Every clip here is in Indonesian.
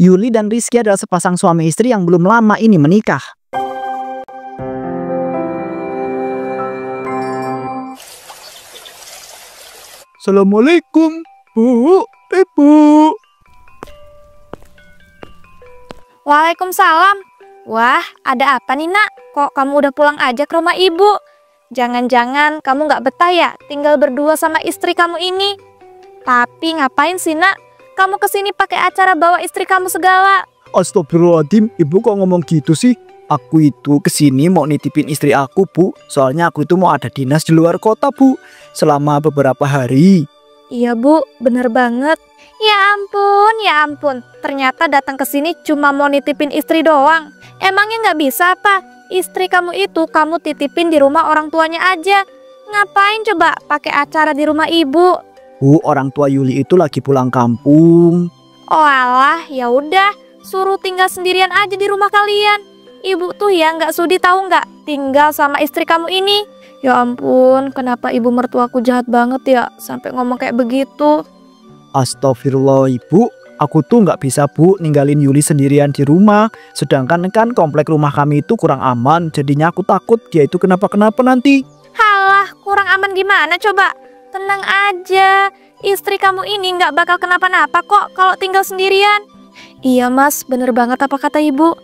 Yuli dan Rizky adalah sepasang suami istri yang belum lama ini menikah. Assalamualaikum, Bu, Ibu. Waalaikumsalam. Wah, ada apa nih, Nak? Kok kamu udah pulang aja ke rumah ibu? Jangan-jangan kamu nggak betah ya tinggal berdua sama istri kamu ini? Tapi ngapain sih, Nak? Kamu kesini pakai acara bawa istri kamu segala. Astagfirullahaladzim, Ibu kok ngomong gitu sih? Aku itu kesini mau nitipin istri aku, Bu. Soalnya aku itu mau ada dinas di luar kota, Bu. Selama beberapa hari. Iya, Bu, bener banget. Ya ampun. Ternyata datang ke sini cuma mau nitipin istri doang. Emangnya nggak bisa apa? Istri kamu itu kamu titipin di rumah orang tuanya aja. Ngapain coba pakai acara di rumah ibu? Bu, orang tua Yuli itu lagi pulang kampung. Oh alah, ya udah, suruh tinggal sendirian aja di rumah kalian. Ibu tuh ya nggak sudi tahu nggak tinggal sama istri kamu ini. Ya ampun, kenapa ibu mertuaku jahat banget ya sampai ngomong kayak begitu? Astagfirullah, Ibu. Aku tuh nggak bisa, Bu, ninggalin Yuli sendirian di rumah. Sedangkan kan komplek rumah kami itu kurang aman. Jadinya aku takut dia itu kenapa-kenapa nanti. Halah, kurang aman gimana coba? Tenang aja, istri kamu ini nggak bakal kenapa-napa kok kalau tinggal sendirian. Iya Mas, bener banget apa kata ibu.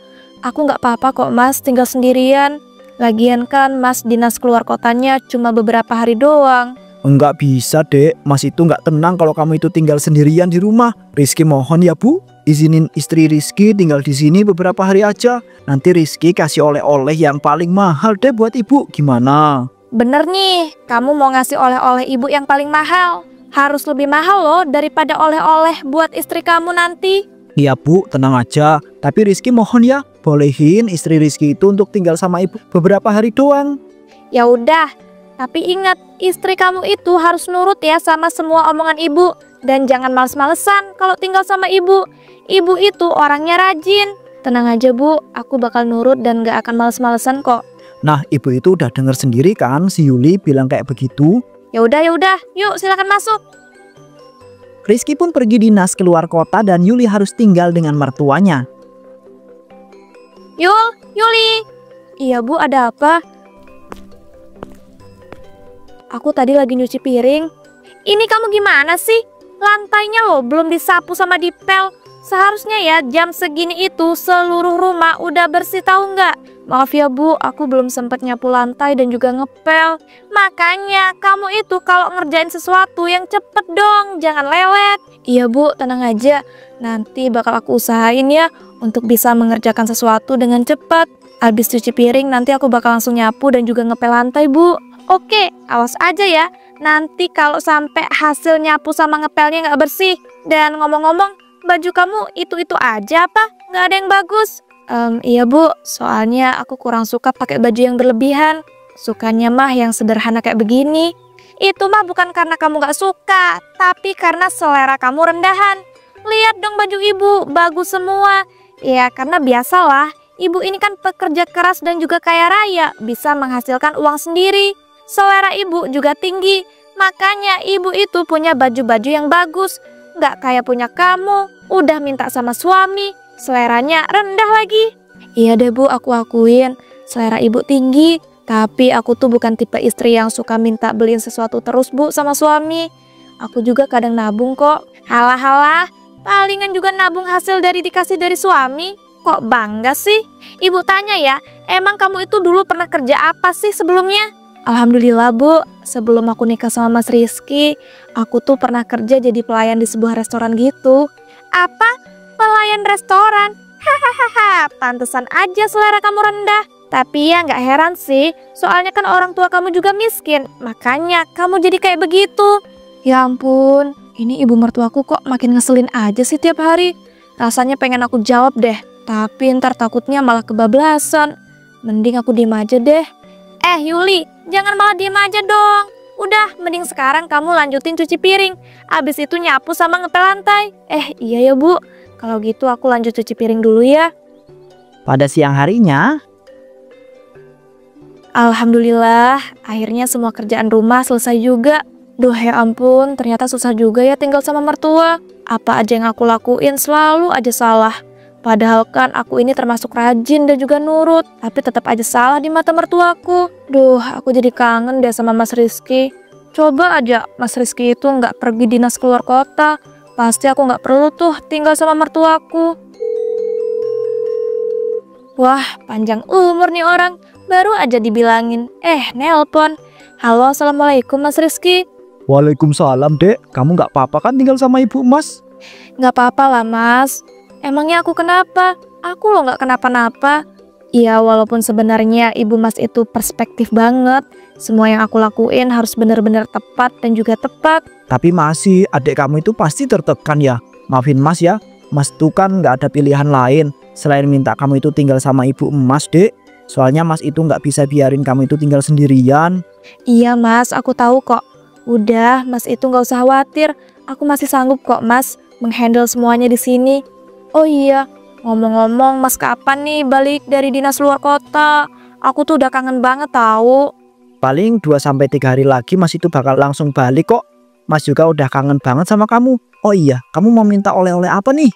Aku nggak apa-apa kok Mas tinggal sendirian. Lagian kan Mas dinas keluar kotanya cuma beberapa hari doang. Enggak bisa, Dek. Mas itu nggak tenang kalau kamu itu tinggal sendirian di rumah. Rizky mohon ya, Bu. Izinin istri Rizky tinggal di sini beberapa hari aja. Nanti Rizky kasih oleh-oleh yang paling mahal deh buat Ibu. Gimana? Bener nih, kamu mau ngasih oleh-oleh ibu yang paling mahal. Harus lebih mahal loh daripada oleh-oleh buat istri kamu nanti. Iya, Bu, tenang aja. Tapi Rizky mohon ya, bolehin istri Rizky itu untuk tinggal sama Ibu beberapa hari doang. Ya udah, tapi ingat, istri kamu itu harus nurut ya sama semua omongan ibu. Dan jangan males-malesan kalau tinggal sama ibu. Ibu itu orangnya rajin. Tenang aja Bu, aku bakal nurut dan gak akan males-malesan kok. Nah, Ibu itu udah denger sendiri kan si Yuli bilang kayak begitu. Ya udah, yuk silakan masuk. Rizky pun pergi dinas keluar kota dan Yuli harus tinggal dengan mertuanya. Yuli. Iya Bu, ada apa? Aku tadi lagi nyuci piring. Ini kamu gimana sih? Lantainya loh belum disapu sama dipel. Seharusnya ya jam segini itu seluruh rumah udah bersih tahu nggak? Maaf ya Bu, aku belum sempat nyapu lantai dan juga ngepel. Makanya kamu itu kalau ngerjain sesuatu yang cepet dong, jangan lelet. Iya Bu, tenang aja. Nanti bakal aku usahain ya untuk bisa mengerjakan sesuatu dengan cepat. Habis cuci piring nanti aku bakal langsung nyapu dan juga ngepel lantai Bu. Oke, awas aja ya. Nanti kalau sampai hasil nyapu sama ngepelnya nggak bersih. Dan ngomong-ngomong, baju kamu itu-itu aja apa? Nggak ada yang bagus? Iya Bu, soalnya aku kurang suka pakai baju yang berlebihan. Sukanya mah yang sederhana kayak begini. Itu mah bukan karena kamu gak suka, tapi karena selera kamu rendahan. Lihat dong baju ibu, bagus semua. Ya karena biasalah, ibu ini kan pekerja keras dan juga kaya raya, bisa menghasilkan uang sendiri. Selera ibu juga tinggi, makanya ibu itu punya baju-baju yang bagus. Gak kayak punya kamu, udah minta sama suami, seleranya rendah lagi. Iya deh Bu, aku akuin selera ibu tinggi. Tapi aku tuh bukan tipe istri yang suka minta beliin sesuatu terus Bu sama suami. Aku juga kadang nabung kok. Halah, palingan juga nabung hasil dari dikasih dari suami. Kok bangga sih? Ibu tanya ya, emang kamu itu dulu pernah kerja apa sih sebelumnya? Alhamdulillah Bu, sebelum aku nikah sama Mas Rizky, aku tuh pernah kerja jadi pelayan di sebuah restoran gitu. Apa? Pelayan restoran? Hahaha, pantesan aja selera kamu rendah. Tapi ya nggak heran sih, soalnya kan orang tua kamu juga miskin, makanya kamu jadi kayak begitu. Ya ampun, ini ibu mertuaku kok makin ngeselin aja sih tiap hari. Rasanya pengen aku jawab deh, tapi ntar takutnya malah kebablasan. Mending aku diem aja deh. Yuli, jangan malah diem aja dong. Udah, mending sekarang kamu lanjutin cuci piring. Abis itu nyapu sama ngepel lantai. Iya ya Bu, kalau gitu aku lanjut cuci piring dulu ya. Pada siang harinya, alhamdulillah, akhirnya semua kerjaan rumah selesai juga. Duh ya ampun, ternyata susah juga ya tinggal sama mertua. Apa aja yang aku lakuin selalu aja salah. Padahal kan aku ini termasuk rajin dan juga nurut, tapi tetap aja salah di mata mertuaku. Duh, aku jadi kangen deh sama Mas Rizky. Coba aja Mas Rizky itu nggak pergi dinas keluar kota, pasti aku nggak perlu tuh tinggal sama mertuaku. Wah, panjang umur nih orang, baru aja dibilangin. Nelpon. Halo, assalamualaikum Mas Rizky. Waalaikumsalam dek, kamu nggak apa-apa kan tinggal sama ibu Mas? Nggak apa-apa lah Mas. Emangnya aku kenapa? Aku loh nggak kenapa-napa. Iya, walaupun sebenarnya ibu Mas itu perspektif banget. Semua yang aku lakuin harus benar-benar tepat dan juga tepat. Tapi masih adik kamu itu pasti tertekan ya. Maafin Mas ya, Mas tuh kan nggak ada pilihan lain selain minta kamu itu tinggal sama ibu Mas dek. Soalnya Mas itu nggak bisa biarin kamu itu tinggal sendirian. Iya Mas, aku tahu kok. Udah, Mas itu nggak usah khawatir. Aku masih sanggup kok Mas menghandle semuanya di sini. Oh iya, ngomong-ngomong Mas kapan nih balik dari dinas luar kota? Aku tuh udah kangen banget tahu. Paling 2-3 hari lagi Mas itu bakal langsung balik kok. Mas juga udah kangen banget sama kamu. Oh iya, kamu mau minta oleh-oleh apa nih?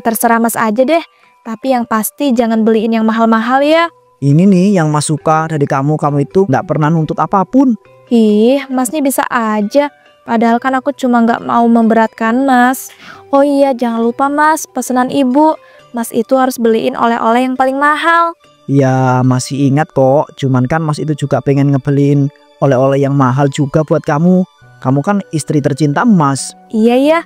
Terserah Mas aja deh. Tapi yang pasti jangan beliin yang mahal-mahal ya. Ini nih yang Mas suka dari kamu itu nggak pernah nuntut apapun. Ih, Mas nih bisa aja. Padahal kan aku cuma nggak mau memberatkan Mas. Oh iya, jangan lupa Mas, pesanan ibu. Mas itu harus beliin oleh-oleh yang paling mahal. Ya masih ingat kok, cuman kan Mas itu juga pengen ngebeliin oleh-oleh yang mahal juga buat kamu. Kamu kan istri tercinta Mas. Iya ya.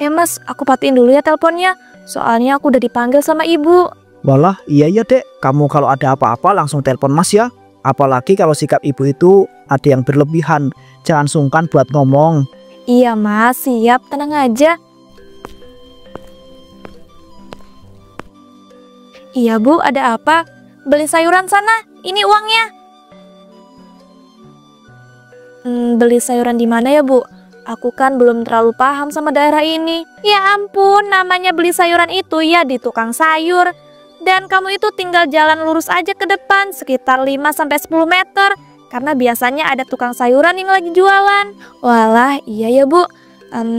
Mas, aku patiin dulu ya teleponnya. Soalnya aku udah dipanggil sama ibu. Walah, iya ya dek, kamu kalau ada apa-apa langsung telepon Mas ya. Apalagi kalau sikap ibu itu ada yang berlebihan. Jangan sungkan buat ngomong. Iya Mas, siap, tenang aja. Iya Bu, ada apa? Beli sayuran sana, ini uangnya. Beli sayuran di mana ya Bu? Aku kan belum terlalu paham sama daerah ini. Ya ampun, namanya beli sayuran itu ya di tukang sayur. Dan kamu itu tinggal jalan lurus aja ke depan sekitar 5-10 meter. Karena biasanya ada tukang sayuran yang lagi jualan. Walah, iya ya Bu.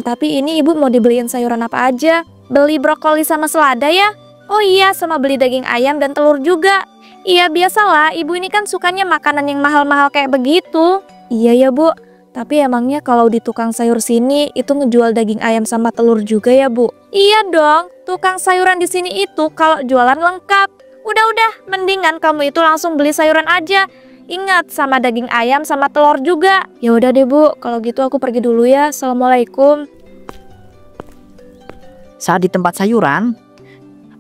Tapi ini ibu mau dibeliin sayuran apa aja? Beli brokoli sama selada ya? Oh iya, sama beli daging ayam dan telur juga. Iya biasalah, ibu ini kan sukanya makanan yang mahal-mahal kayak begitu. Iya ya Bu. Tapi emangnya kalau di tukang sayur sini itu ngejual daging ayam sama telur juga ya Bu? Iya dong, tukang sayuran di sini itu kalau jualan lengkap. Udah, mendingan kamu itu langsung beli sayuran aja. Ingat sama daging ayam sama telur juga. Ya udah deh Bu, kalau gitu aku pergi dulu ya. Assalamualaikum. Saat di tempat sayuran.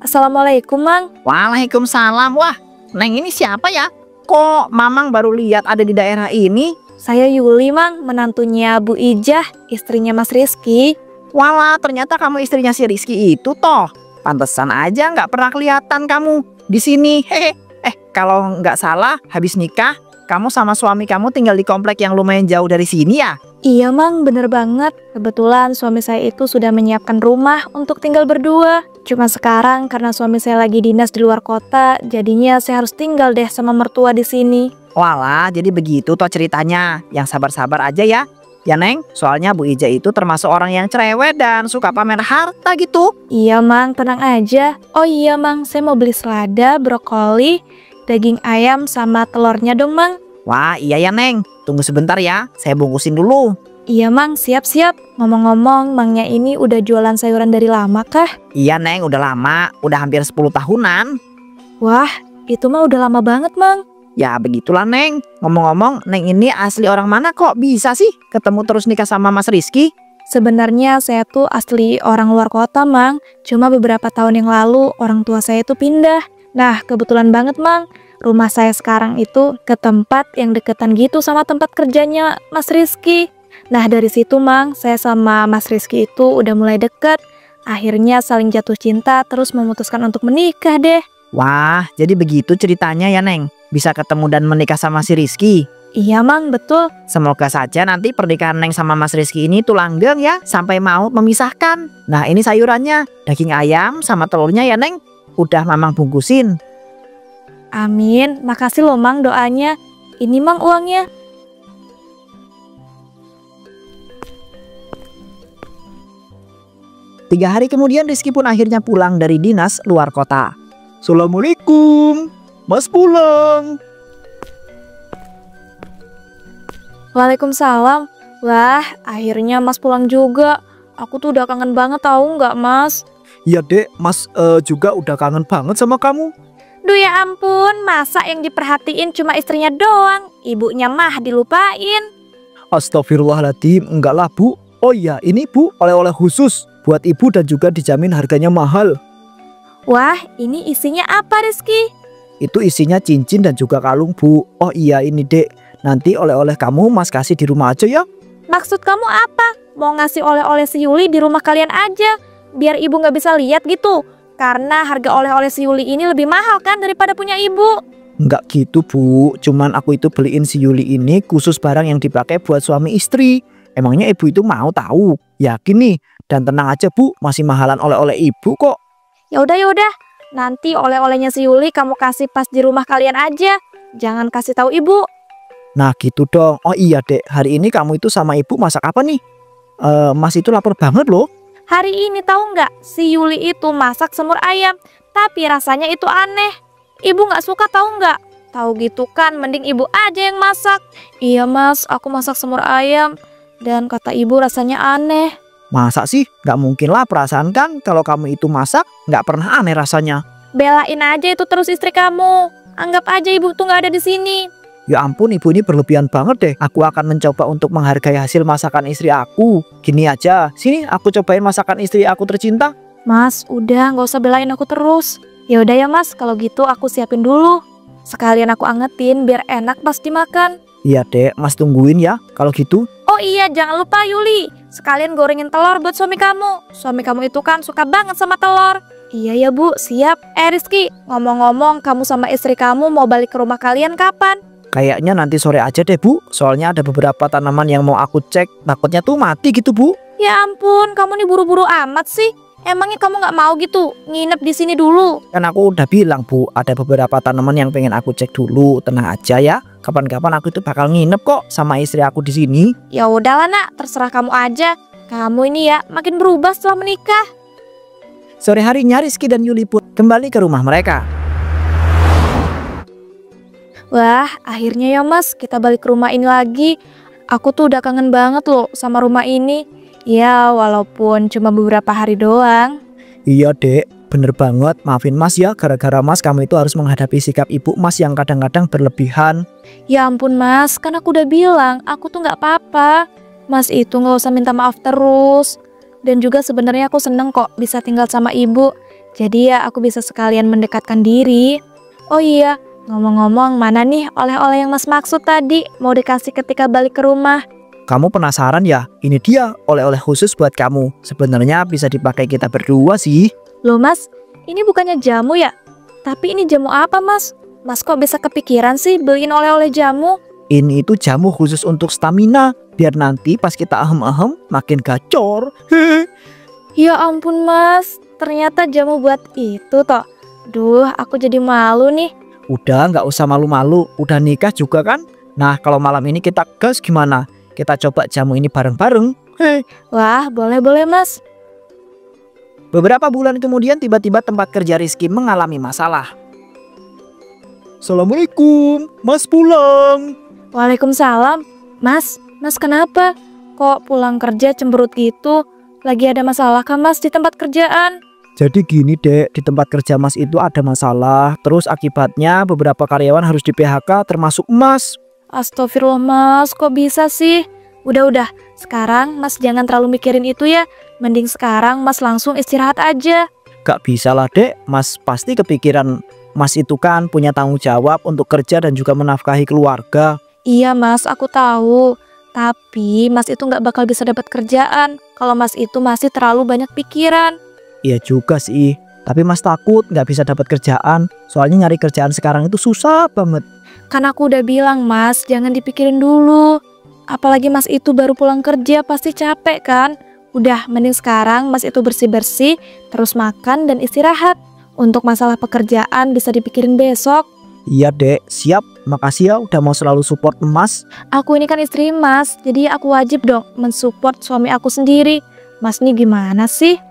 Assalamualaikum Mang. Waalaikumsalam. Wah, Neng ini siapa ya? Kok Mamang baru lihat ada di daerah ini? Saya Yuli Mang, menantunya Bu Ijah, istrinya Mas Rizky. Walah, ternyata kamu istrinya si Rizky itu toh. Pantesan aja nggak pernah kelihatan kamu di sini. Hehe. Kalau nggak salah, habis nikah, kamu sama suami kamu tinggal di komplek yang lumayan jauh dari sini ya? Iya Mang, bener banget. Kebetulan suami saya itu sudah menyiapkan rumah untuk tinggal berdua. Cuma sekarang karena suami saya lagi dinas di luar kota, jadinya saya harus tinggal deh sama mertua di sini. Walah, jadi begitu toh ceritanya. Yang sabar-sabar aja ya. Ya Neng, soalnya Bu Ija itu termasuk orang yang cerewet dan suka pamer harta gitu. Iya Mang, tenang aja. Oh iya Mang, saya mau beli selada, brokoli, daging ayam sama telurnya dong Mang. Wah iya ya Neng, tunggu sebentar ya, saya bungkusin dulu. Iya Mang, siap-siap. Ngomong-ngomong, Mangnya ini udah jualan sayuran dari lama kah? Iya Neng, udah lama, udah hampir 10 tahunan. Wah, itu mah udah lama banget Mang. Ya begitulah Neng. Ngomong-ngomong, Neng ini asli orang mana kok bisa sih ketemu terus nikah sama Mas Rizky? Sebenarnya saya tuh asli orang luar kota Mang. Cuma beberapa tahun yang lalu orang tua saya tuh pindah. Nah kebetulan banget Mang, rumah saya sekarang itu ke tempat yang deketan gitu sama tempat kerjanya Mas Rizky. Nah dari situ Mang, saya sama Mas Rizky itu udah mulai deket. Akhirnya saling jatuh cinta terus memutuskan untuk menikah deh. Wah, jadi begitu ceritanya ya Neng. Bisa ketemu dan menikah sama si Rizky. Iya Mang, betul. Semoga saja nanti pernikahan Neng sama Mas Rizky ini tuh langgeng ya, sampai mau memisahkan. Nah ini sayurannya, daging ayam sama telurnya ya Neng. Udah Mamang bungkusin. Amin, makasih loh Mang doanya. Ini Mang uangnya. 3 hari kemudian Rizky pun akhirnya pulang dari dinas luar kota. Assalamualaikum, Mas pulang. Waalaikumsalam. Wah, akhirnya Mas pulang juga. Aku tuh udah kangen banget tahu nggak Mas? Ya dek, Mas juga udah kangen banget sama kamu. Duh ya ampun, masa yang diperhatiin cuma istrinya doang? Ibunya mah dilupain. Astagfirullahaladzim, enggak lah Bu. Oh iya, ini Bu, oleh-oleh khusus buat ibu dan juga dijamin harganya mahal. Wah, ini isinya apa Rizky? Itu isinya cincin dan juga kalung Bu. Oh iya ini dek, nanti oleh-oleh kamu Mas kasih di rumah aja ya. Maksud kamu apa? Mau ngasih oleh-oleh si Yuli di rumah kalian aja? Biar ibu nggak bisa lihat gitu? Karena harga oleh-oleh si Yuli ini lebih mahal kan daripada punya ibu. Enggak gitu Bu, cuman aku itu beliin si Yuli ini khusus barang yang dipakai buat suami istri. Emangnya ibu itu mau tahu? Yakin nih, dan tenang aja Bu, masih mahalan oleh-oleh ibu kok. Ya udah, nanti oleh-olehnya si Yuli kamu kasih pas di rumah kalian aja. Jangan kasih tahu ibu. Nah gitu dong. Oh iya dek, hari ini kamu itu sama ibu masak apa nih? Mas itu lapar banget loh. Hari ini tahu nggak, si Yuli itu masak semur ayam, tapi rasanya itu aneh. Ibu nggak suka tahu nggak? Tahu gitu kan, mending ibu aja yang masak. Iya Mas, aku masak semur ayam, dan kata ibu rasanya aneh. Masa sih? Nggak mungkin lah, perasaan kan kalau kamu itu masak nggak pernah aneh rasanya. Belain aja itu terus istri kamu. Anggap aja ibu tuh nggak ada di sini. Ya ampun, ibu ini berlebihan banget deh. Aku akan mencoba untuk menghargai hasil masakan istri aku. Gini aja, sini aku cobain masakan istri aku tercinta. Mas, udah nggak usah belain aku terus. Ya udah ya Mas, kalau gitu aku siapin dulu. Sekalian aku angetin biar enak pas dimakan. Iya dek, Mas tungguin ya kalau gitu. Oh iya, jangan lupa Yuli, sekalian gorengin telur buat suami kamu. Suami kamu itu kan suka banget sama telur. Iya ya Bu, siap. Rizky, ngomong-ngomong kamu sama istri kamu mau balik ke rumah kalian kapan? Kayaknya nanti sore aja deh Bu. Soalnya ada beberapa tanaman yang mau aku cek, takutnya tuh mati gitu Bu. Ya ampun, kamu nih buru-buru amat sih. Emangnya kamu nggak mau gitu nginep di sini dulu? Kan aku udah bilang Bu, ada beberapa tanaman yang pengen aku cek dulu. Tenang aja ya, kapan-kapan aku itu bakal nginep kok sama istri aku di sini. Ya udahlah Nak, terserah kamu aja. Kamu ini ya makin berubah setelah menikah. Sore harinya Rizky dan Yuli pun kembali ke rumah mereka. Wah, akhirnya ya Mas, kita balik ke rumah ini lagi. Aku tuh udah kangen banget loh sama rumah ini. Ya, walaupun cuma beberapa hari doang. Iya dek, bener banget. Maafin Mas ya, gara-gara Mas kamu itu harus menghadapi sikap ibu Mas yang kadang-kadang berlebihan. Ya ampun Mas, kan aku udah bilang, aku tuh nggak apa-apa. Mas itu nggak usah minta maaf terus. Dan juga sebenarnya aku seneng kok bisa tinggal sama ibu. Jadi ya aku bisa sekalian mendekatkan diri. Oh iya, ngomong-ngomong, mana nih oleh-oleh yang Mas maksud tadi mau dikasih ketika balik ke rumah? Kamu penasaran ya? Ini dia oleh-oleh khusus buat kamu. Sebenarnya bisa dipakai kita berdua sih. Loh Mas, ini bukannya jamu ya? Tapi ini jamu apa Mas? Mas kok bisa kepikiran sih beliin oleh-oleh jamu? Ini itu jamu khusus untuk stamina. Biar nanti pas kita ahem-ahem makin gacor. Ya ampun Mas, ternyata jamu buat itu toh. Duh, aku jadi malu nih. Udah nggak usah malu-malu, udah nikah juga kan? Nah kalau malam ini kita gas gimana? Kita coba jamu ini bareng-bareng. Wah, boleh-boleh Mas. Beberapa bulan kemudian tiba-tiba tempat kerja Rizky mengalami masalah. Assalamualaikum, Mas pulang. Waalaikumsalam. Mas kenapa? Kok pulang kerja cemberut gitu? Lagi ada masalah kah Mas di tempat kerjaan? Jadi gini dek, di tempat kerja Mas itu ada masalah. Terus akibatnya beberapa karyawan harus di PHK termasuk Mas. Astagfirullah Mas, kok bisa sih? Udah, sekarang Mas jangan terlalu mikirin itu ya. Mending sekarang Mas langsung istirahat aja. Gak bisa lah dek, Mas pasti kepikiran. Mas itu kan punya tanggung jawab untuk kerja dan juga menafkahi keluarga. Iya Mas, aku tahu. Tapi Mas itu nggak bakal bisa dapat kerjaan kalau Mas itu masih terlalu banyak pikiran. Iya juga sih, tapi Mas takut nggak bisa dapat kerjaan. Soalnya nyari kerjaan sekarang itu susah banget. Kan aku udah bilang Mas, jangan dipikirin dulu. Apalagi Mas itu baru pulang kerja pasti capek kan. Udah, mending sekarang Mas itu bersih-bersih, terus makan dan istirahat. Untuk masalah pekerjaan bisa dipikirin besok. Iya dek, siap. Makasih ya udah mau selalu support Mas. Aku ini kan istri Mas, jadi aku wajib dong mensupport suami aku sendiri. Mas nih gimana sih?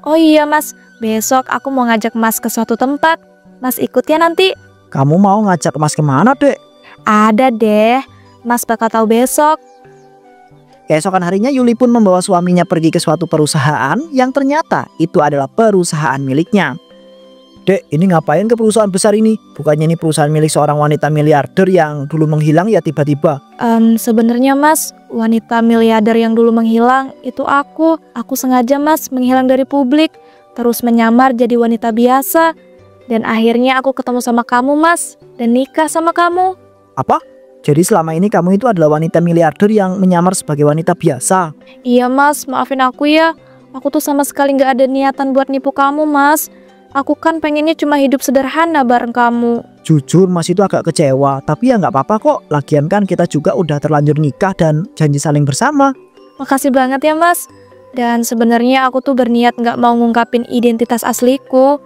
Oh iya Mas, besok aku mau ngajak Mas ke suatu tempat. Mas ikut ya nanti? Kamu mau ngajak Mas kemana, Dek? Ada deh, Mas bakal tahu besok. Keesokan harinya Yuli pun membawa suaminya pergi ke suatu perusahaan yang ternyata itu adalah perusahaan miliknya. Dek, ini ngapain ke perusahaan besar ini? Bukannya ini perusahaan milik seorang wanita miliarder yang dulu menghilang ya tiba-tiba? Sebenarnya Mas, wanita miliarder yang dulu menghilang itu aku. Aku sengaja Mas menghilang dari publik, terus menyamar jadi wanita biasa. Dan akhirnya aku ketemu sama kamu Mas, dan nikah sama kamu. Apa? Jadi selama ini kamu itu adalah wanita miliarder yang menyamar sebagai wanita biasa? Iya Mas, maafin aku ya. Aku tuh sama sekali gak ada niatan buat nipu kamu Mas. Aku kan pengennya cuma hidup sederhana bareng kamu. Jujur Mas itu agak kecewa, tapi ya nggak apa-apa kok. Lagian kan kita juga udah terlanjur nikah dan janji saling bersama. Makasih banget ya Mas. Dan sebenarnya aku tuh berniat gak mau ngungkapin identitas asliku.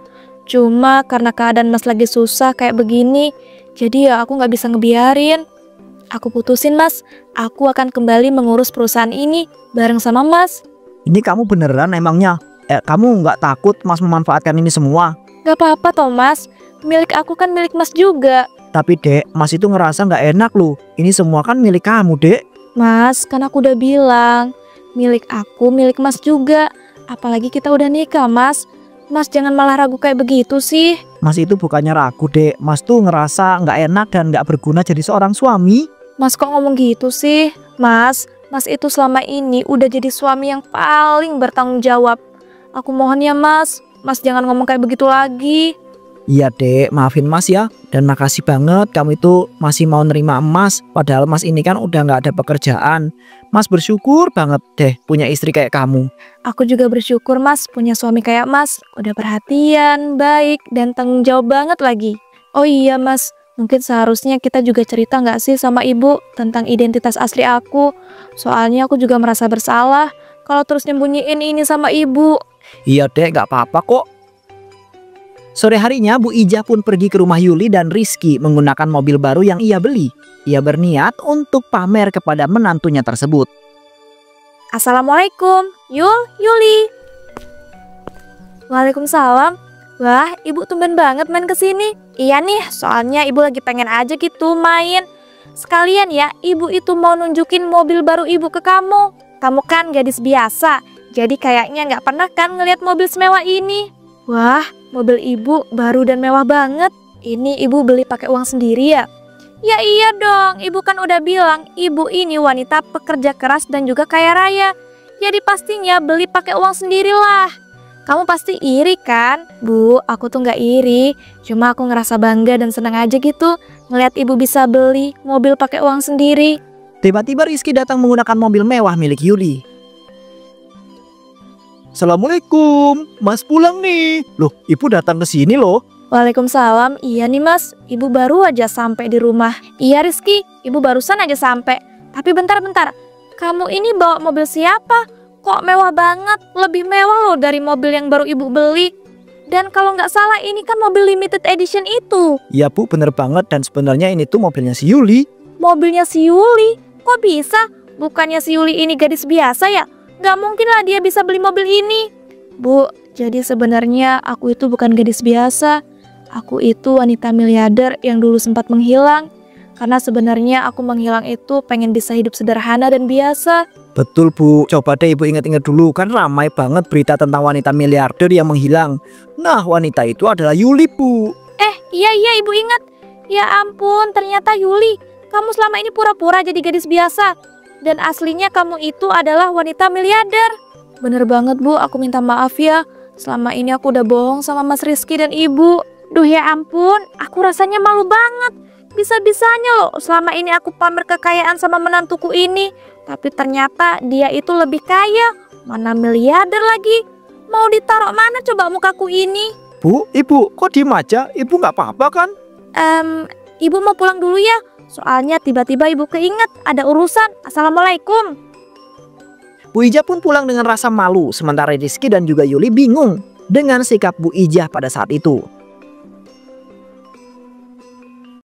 Cuma karena keadaan Mas lagi susah kayak begini, jadi ya aku gak bisa ngebiarin. Aku putusin Mas, aku akan kembali mengurus perusahaan ini bareng sama Mas. Ini kamu beneran emangnya? Kamu nggak takut Mas memanfaatkan ini semua? Gak apa-apa toh Mas, milik aku kan milik Mas juga. Tapi Dek, Mas itu ngerasa nggak enak loh. Ini semua kan milik kamu, Dek. Mas, kan aku udah bilang, milik aku, milik Mas juga. Apalagi kita udah nikah Mas. Mas jangan malah ragu kayak begitu sih. Mas itu bukannya ragu, Dek. Mas tuh ngerasa nggak enak dan nggak berguna jadi seorang suami. Mas kok ngomong gitu sih? Mas itu selama ini udah jadi suami yang paling bertanggung jawab. Aku mohon ya Mas jangan ngomong kayak begitu lagi. Iya Dek, maafin Mas ya. Dan makasih banget kamu itu masih mau nerima Mas. Padahal Mas ini kan udah nggak ada pekerjaan. Mas bersyukur banget deh punya istri kayak kamu. Aku juga bersyukur Mas punya suami kayak Mas. Udah perhatian, baik, dan tanggung jawab banget lagi. Oh iya Mas, mungkin seharusnya kita juga cerita nggak sih sama ibu tentang identitas asli aku. Soalnya aku juga merasa bersalah kalau terus nyembunyiin ini sama ibu. Iya Dek, nggak apa-apa kok. Sore harinya Bu Ijah pun pergi ke rumah Yuli dan Rizky menggunakan mobil baru yang ia beli. Ia berniat untuk pamer kepada menantunya tersebut. Assalamualaikum, Yuli. Waalaikumsalam. Wah, ibu tumben banget main kesini. Iya nih, soalnya ibu lagi pengen aja gitu main. Sekalian ya, ibu itu mau nunjukin mobil baru ibu ke kamu. Kamu kan gadis biasa, jadi kayaknya nggak pernah kan ngelihat mobil semewah ini. Wah, mobil ibu baru dan mewah banget. Ini ibu beli pakai uang sendiri ya? Ya iya dong, ibu kan udah bilang ibu ini wanita pekerja keras dan juga kaya raya. Jadi pastinya beli pakai uang sendirilah. Kamu pasti iri kan? Bu, aku tuh nggak iri. Cuma aku ngerasa bangga dan senang aja gitu ngelihat ibu bisa beli mobil pakai uang sendiri. Tiba-tiba Rizky datang menggunakan mobil mewah milik Yuli. Assalamualaikum, Mas pulang nih. Loh, ibu datang ke sini loh. Waalaikumsalam, iya nih Mas, ibu baru aja sampai di rumah. Iya Rizky, ibu barusan aja sampai. Tapi bentar, kamu ini bawa mobil siapa? Kok mewah banget, lebih mewah loh dari mobil yang baru ibu beli. Dan kalau nggak salah ini kan mobil limited edition itu. Iya Bu, bener banget, dan sebenarnya ini tuh mobilnya si Yuli. Mobilnya si Yuli? Kok bisa? Bukannya si Yuli ini gadis biasa ya? Nggak mungkin lah dia bisa beli mobil ini. Bu, jadi sebenarnya aku itu bukan gadis biasa. Aku itu wanita miliarder yang dulu sempat menghilang. Karena sebenarnya aku menghilang itu pengen bisa hidup sederhana dan biasa. Betul Bu, coba deh ibu ingat-ingat dulu, kan ramai banget berita tentang wanita miliarder yang menghilang. Nah, wanita itu adalah Yuli Bu. Iya ibu ingat. Ya ampun, ternyata Yuli, kamu selama ini pura-pura jadi gadis biasa. Dan aslinya kamu itu adalah wanita miliarder. Bener banget Bu, aku minta maaf ya. Selama ini aku udah bohong sama Mas Rizky dan ibu. Duh ya ampun, aku rasanya malu banget. Bisa-bisanya loh selama ini aku pamer kekayaan sama menantuku ini. Tapi ternyata dia itu lebih kaya. Mana miliarder lagi. Mau ditaruh mana coba mukaku ini? Bu, ibu kok diem aja? Ibu nggak apa-apa kan? Ibu mau pulang dulu ya. Soalnya tiba-tiba ibu keinget ada urusan. Assalamualaikum. Bu Ijah pun pulang dengan rasa malu. Sementara Rizky dan juga Yuli bingung dengan sikap Bu Ijah pada saat itu.